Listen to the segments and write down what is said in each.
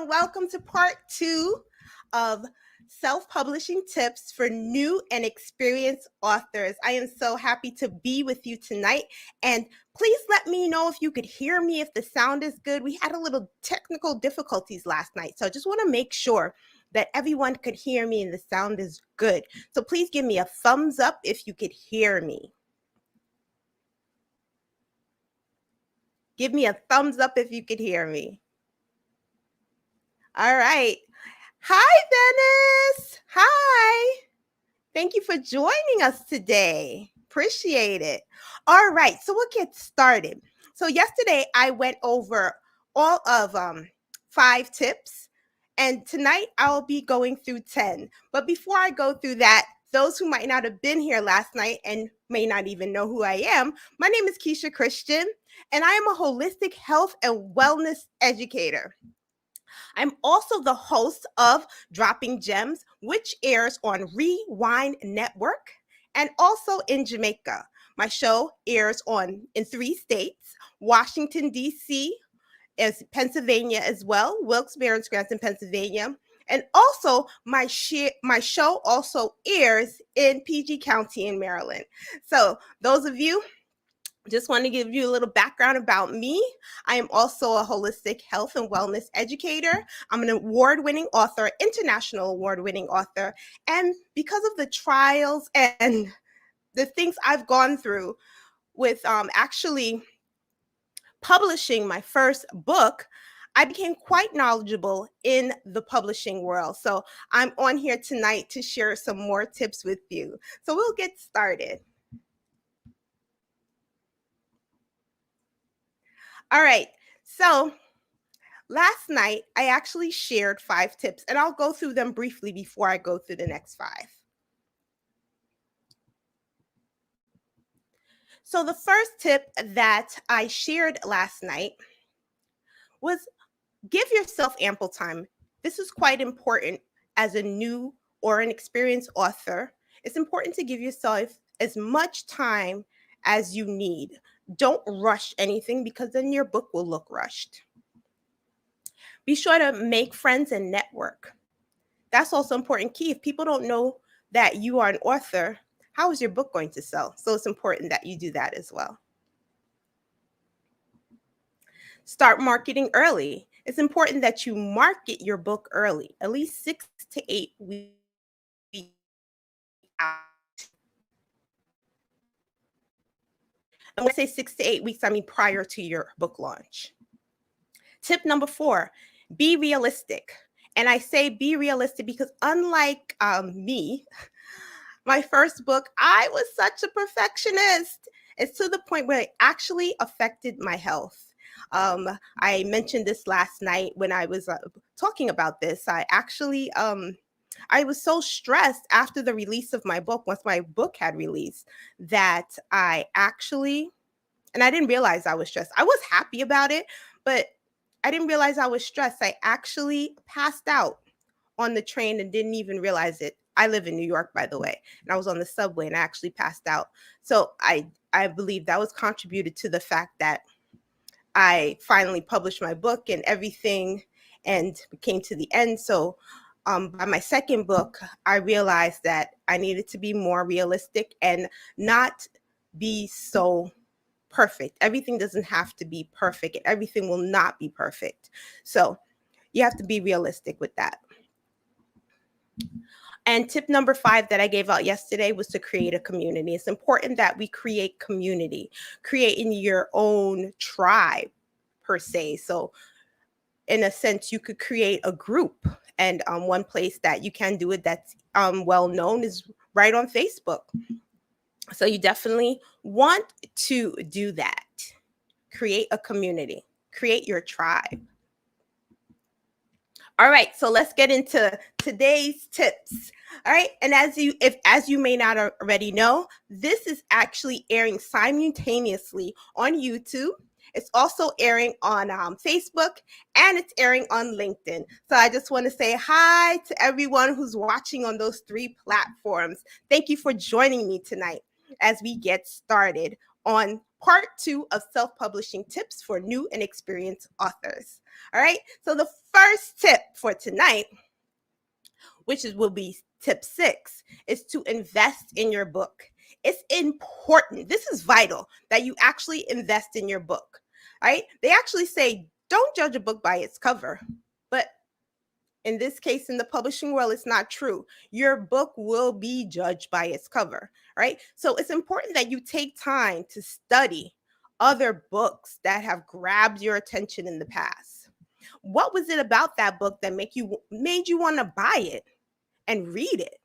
welcome to part 2 of self-publishing tips for new and experienced authors. I am so happy to be with you tonight, and please let me know if you could hear me, if the sound is good. We had a little technical difficulties last night, so I just want to make sure that everyone could hear me and the sound is good. So please give me a thumbs up if you could hear me. Give me a thumbs up if you could hear me. All right. Hi, Venice. Hi. Thank you for joining us today. Appreciate it. All right, so we'll get started. So yesterday I went over all of 5 tips, and tonight I'll be going through 10. But before I go through that, those who might not have been here last night and may not even know who I am, my name is Keisha Christian, and I am a holistic health and wellness educator. I'm also the host of Dropping Gems, which airs on Rewind Network and also in Jamaica. My show airs in 3 states, Washington, D.C., Pennsylvania as well, Wilkes-Barre and Scranton, Pennsylvania. And also my show also airs in PG County in Maryland. So those of you, just want to give you a little background about me. I am also a holistic health and wellness educator. I'm an award-winning author, international award-winning author. And because of the trials and the things I've gone through with actually publishing my first book, I became quite knowledgeable in the publishing world. So I'm on here tonight to share some more tips with you. So we'll get started. All right, so last night I actually shared 5 tips, and I'll go through them briefly before I go through the next 5. So the first tip that I shared last night was give yourself ample time. This is quite important as a new or an experienced author. It's important to give yourself as much time as you need. Don't rush anything because then your book will look rushed. Be sure to make friends and network. That's also important key. If people don't know that you are an author, how is your book going to sell? So it's important that you do that as well. Start marketing early. It's important that you market your book early, at least 6 to 8 weeks out. And when I say 6 to 8 weeks, I mean prior to your book launch. Tip number 4, be realistic. And I say be realistic because unlike me, my first book, I was such a perfectionist. It's to the point where it actually affected my health. I mentioned this last night when I was talking about this. I was so stressed after the release of my book, once my book had released, that I didn't realize I was stressed. I was happy about it, but I didn't realize I was stressed. I actually passed out on the train and didn't even realize it. I live in New York, by the way, and I was on the subway and I actually passed out. So I believe that was contributed to the fact that I finally published my book and everything and came to the end. So by my second book, I realized that I needed to be more realistic and not be so perfect. Everything doesn't have to be perfect, and everything will not be perfect. So you have to be realistic with that. And tip number 5 that I gave out yesterday was to create a community. It's important that we create community, creating your own tribe per se. So in a sense, you could create a group, and one place that you can do it that's well known is right on Facebook. So you definitely want to do that. Create a community, create your tribe. All right, so let's get into today's tips. All right, and as you may not already know, this is actually airing simultaneously on YouTube. It's also airing on Facebook, and it's airing on LinkedIn. So I just want to say hi to everyone who's watching on those 3 platforms. Thank you for joining me tonight as we get started on part 2 of self-publishing tips for new and experienced authors. All right. So the first tip for tonight, will be tip 6, is to invest in your book. It's important. This is vital that you actually invest in your book. All right. They actually say don't judge a book by its cover, but in this case, in the publishing world, it's not true. Your book will be judged by its cover, right? So it's important that you take time to study other books that have grabbed your attention in the past. What was it about that book that made you want to buy it and read it?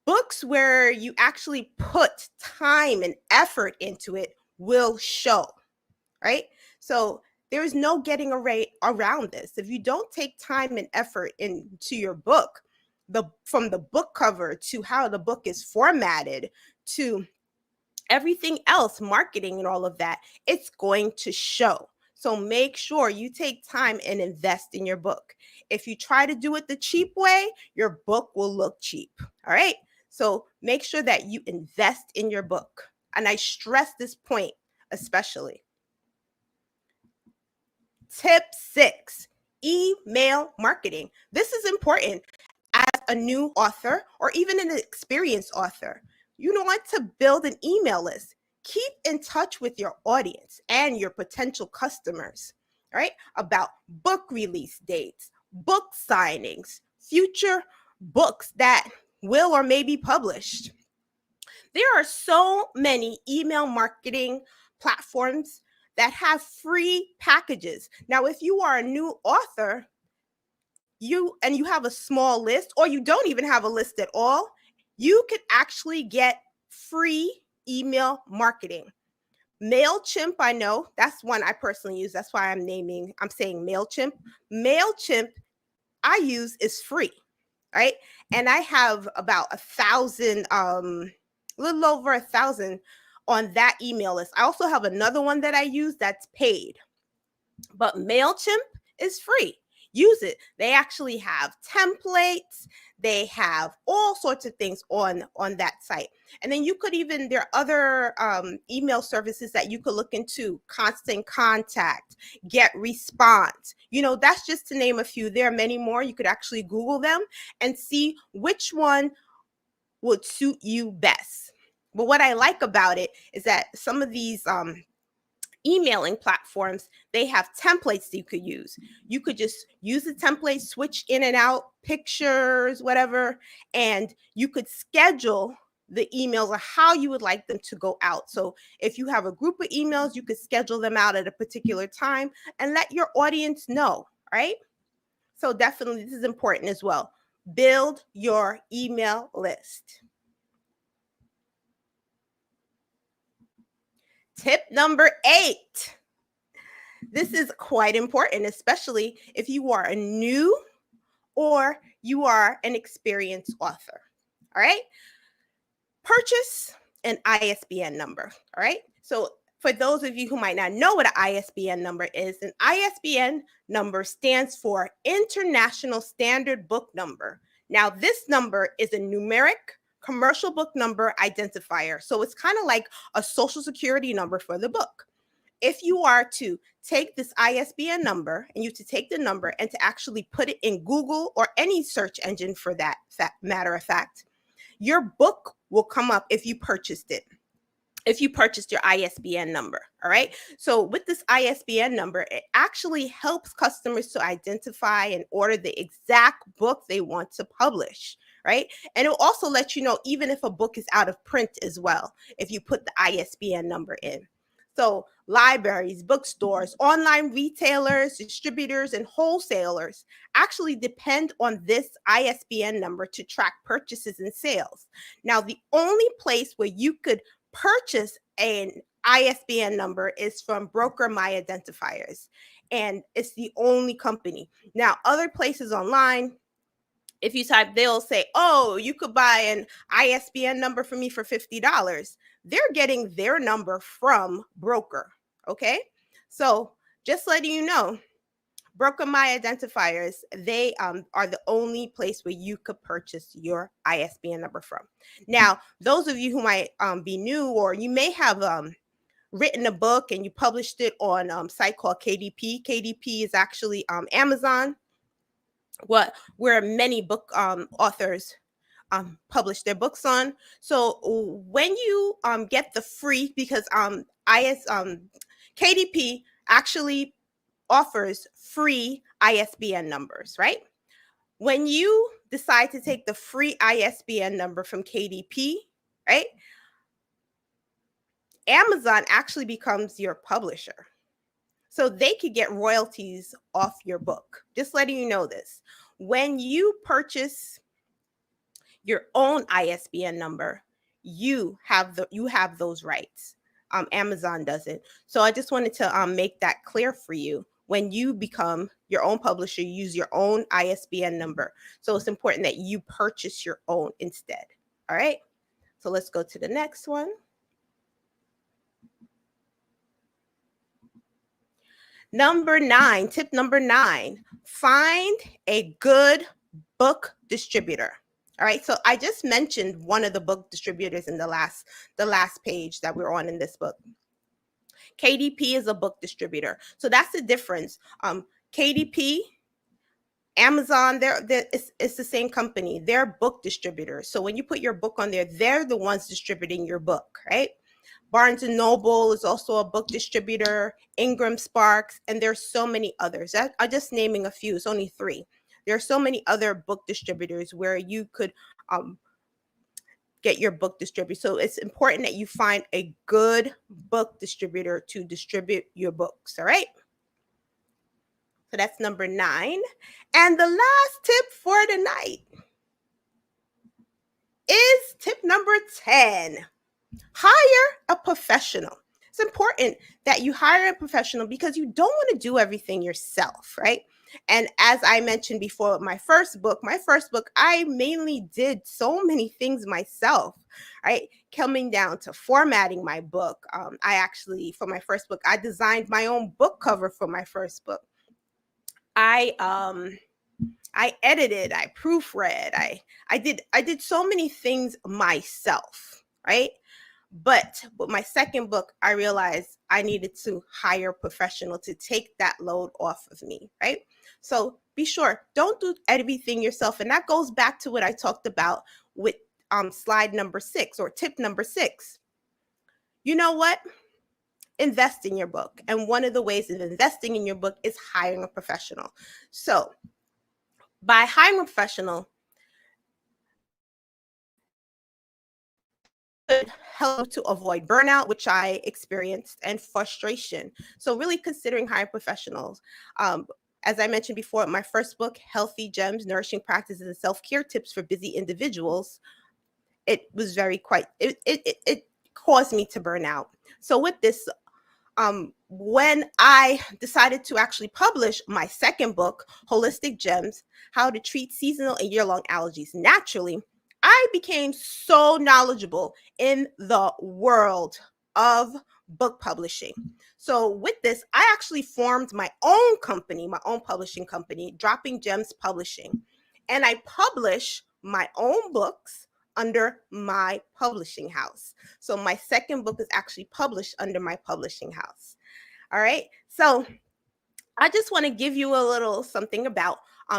Books where you actually put time and effort into it will show, right? So there's no getting around this. If you don't take time and effort into your book, from the book cover to how the book is formatted to everything else, marketing and all of that, it's going to show. So make sure you take time and invest in your book. If you try to do it the cheap way, your book will look cheap. All right. So make sure that you invest in your book. And I stress this point especially. Tip 6, email marketing. This is important as a new author or even an experienced author. You want to build an email list. Keep in touch with your audience and your potential customers, right? About book release dates, book signings, future books that will or may be published. There are so many email marketing platforms that have free packages. Now, if you are a new author, you have a small list, or you don't even have a list at all, you could actually get free email marketing. MailChimp, I know that's one I personally use. That's why I'm saying MailChimp. MailChimp I use is free, right? And I have about 1,000, a little over 1,000 on that email list. I also have another one that I use that's paid, but MailChimp is free. Use it. They actually have templates. They have all sorts of things on that site. And then there are other email services that you could look into: Constant Contact, Get Response. That's just to name a few. There are many more. You could actually Google them and see which one would suit you best. But what I like about it is that some of these emailing platforms, they have templates that you could use. You could just use the template, switch in and out, pictures, whatever, and you could schedule the emails or how you would like them to go out. So if you have a group of emails, you could schedule them out at a particular time and let your audience know, right? So definitely this is important as well. Build your email list. Tip number 8. This is quite important, especially if you are a new or you are an experienced author. All right. Purchase an ISBN number. All right. So for those of you who might not know what an ISBN number is, an ISBN number stands for International Standard Book Number. Now, this number is a numeric commercial book number identifier. So it's kind of like a social security number for the book. If you are to take this ISBN number and to take the number and to actually put it in Google or any search engine for that matter of fact, your book will come up if you purchased it. If you purchased your ISBN number, all right? So with this ISBN number, it actually helps customers to identify and order the exact book they want to publish, right? And it will also let you know even if a book is out of print as well, if you put the ISBN number in. So libraries, bookstores, online retailers, distributors, and wholesalers actually depend on this ISBN number to track purchases and sales. Now, the only place where you could purchase an ISBN number is from Broker My Identifiers, and it's the only company. Now, other places online, if you type, they'll say, oh, you could buy an ISBN number for me for $50. They're getting their number from Broker, okay? So just letting you know, Broker My Identifiers, they are the only place where you could purchase your ISBN number from. Now, those of you who might be new, or you may have written a book and you published it on a site called KDP. KDP is actually Amazon, where many book authors publish their books on. So when you get the free, because KDP actually offers free ISBN numbers, right? When you decide to take the free ISBN number from KDP, right, Amazon actually becomes your publisher. So they could get royalties off your book. Just letting you know this. When you purchase your own ISBN number, you have those rights. Amazon doesn't. So I just wanted to make that clear for you. When you become your own publisher, you use your own ISBN number. So it's important that you purchase your own instead. All right. So let's go to the next one. Tip number 9, find a good book distributor. All right. So I just mentioned one of the book distributors in the last page that we're on in this book. KDP is a book distributor. So that's the difference. KDP, Amazon, it's the same company. They're book distributors. So when you put your book on there, they're the ones distributing your book, right? Barnes & Noble is also a book distributor, Ingram Sparks, and there's so many others. I'm just naming a few. It's only 3. There are so many other book distributors where you could get your book distributed. So it's important that you find a good book distributor to distribute your books, all right? So that's number 9. And the last tip for the night is tip number 10. Hire a professional. It's important that you hire a professional because you don't want to do everything yourself, right? And as I mentioned before, my first book, I mainly did so many things myself, right? Coming down to formatting my book. For my first book, I designed my own book cover for my first book. I edited, I proofread, I did so many things myself, right? But with my second book, I realized I needed to hire a professional to take that load off of me, right? So be sure, don't do everything yourself. And that goes back to what I talked about with slide number 6 or tip number 6. You know what? Invest in your book. And one of the ways of investing in your book is hiring a professional. So by hiring a professional, could help to avoid burnout, which I experienced, and frustration. So really considering hiring professionals. As I mentioned before, my first book, Healthy Gemz, Nourishing Practices and Self-Care Tips for Busy Individuals, it caused me to burn out. So with this, when I decided to actually publish my second book, Holistic Gemz, How to Treat Seasonal and Year-Long Allergies Naturally, I became so knowledgeable in the world of book publishing. So with this, I actually formed my own company, my own publishing company, Dropping Gemz Publishing. And I publish my own books under my publishing house. So my second book is actually published under my publishing house. All right. So I just want to give you a little something about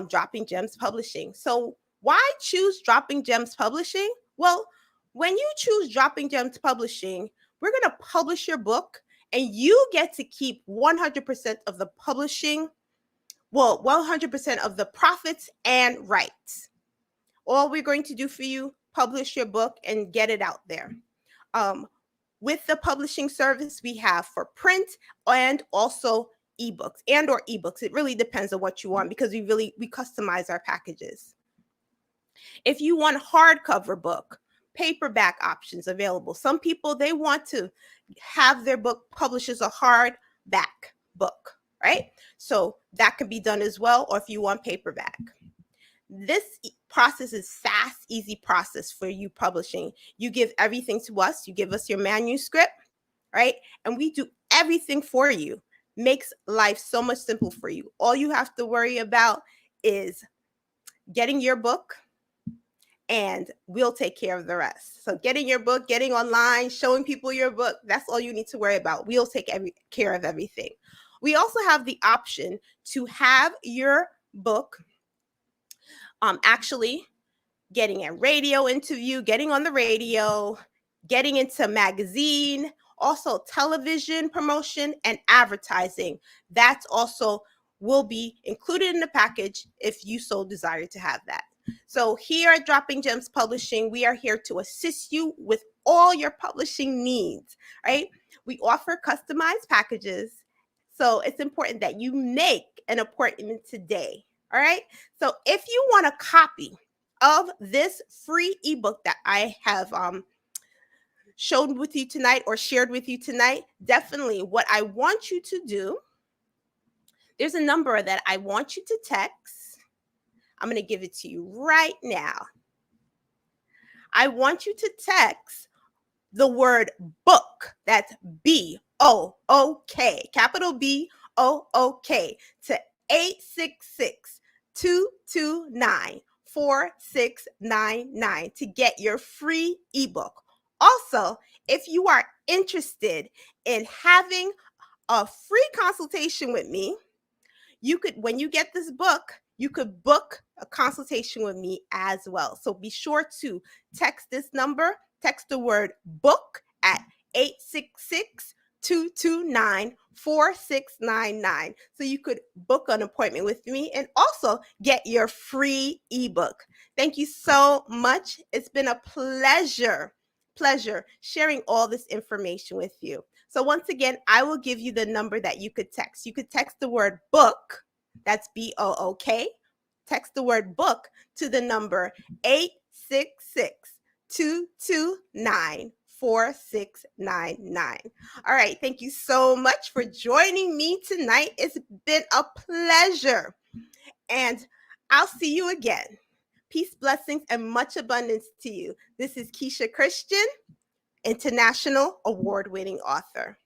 Dropping Gemz Publishing. So why choose Dropping Gemz Publishing? Well, when you choose Dropping Gemz Publishing, we're going to publish your book and you get to keep 100% of the publishing, 100% of the profits and rights. All we're going to do for you, publish your book and get it out there. With the publishing service we have for print and also ebooks or ebooks. It really depends on what you want because we customize our packages. If you want hardcover book, paperback options available. Some people, they want to have their book published as a hardback book, right? So that can be done as well, or if you want paperback. This process is fast, easy process for you publishing. You give everything to us. You give us your manuscript, right? And we do everything for you. Makes life so much simple for you. All you have to worry about is getting your book and we'll take care of the rest. So getting your book, getting online, showing people your book, that's all you need to worry about. We'll take care of everything. We also have the option to have your book actually getting a radio interview, getting on the radio, getting into magazine, also television promotion and advertising. That's also will be included in the package if you so desire to have that. So here at Dropping Gems Publishing, we are here to assist you with all your publishing needs, right? We offer customized packages. So it's important that you make an appointment today, all right? So if you want a copy of this free ebook that I have shown with you tonight or shared with you tonight, definitely what I want you to do, there's a number that I want you to text. I'm going to give it to you right now. I want you to text the word book. That's B-O-O-K, capital B-O-O-K, to 866-229-4699 to get your free ebook. Also, if you are interested in having a free consultation with me, you could, when you get this book, you could book a consultation with me as well. So be sure to text this number, text the word book at 866-229-4699. So you could book an appointment with me and also get your free ebook. Thank you so much. It's been a pleasure sharing all this information with you. So once again, I will give you the number that you could text. You could text the word book, that's B-O-O-K. Text the word book to the number 866-229-4699. All right, thank you so much for joining me tonight. It's been a pleasure. And I'll see you again. Peace, blessings, and much abundance to you. This is Keisha Christian, international award-winning author.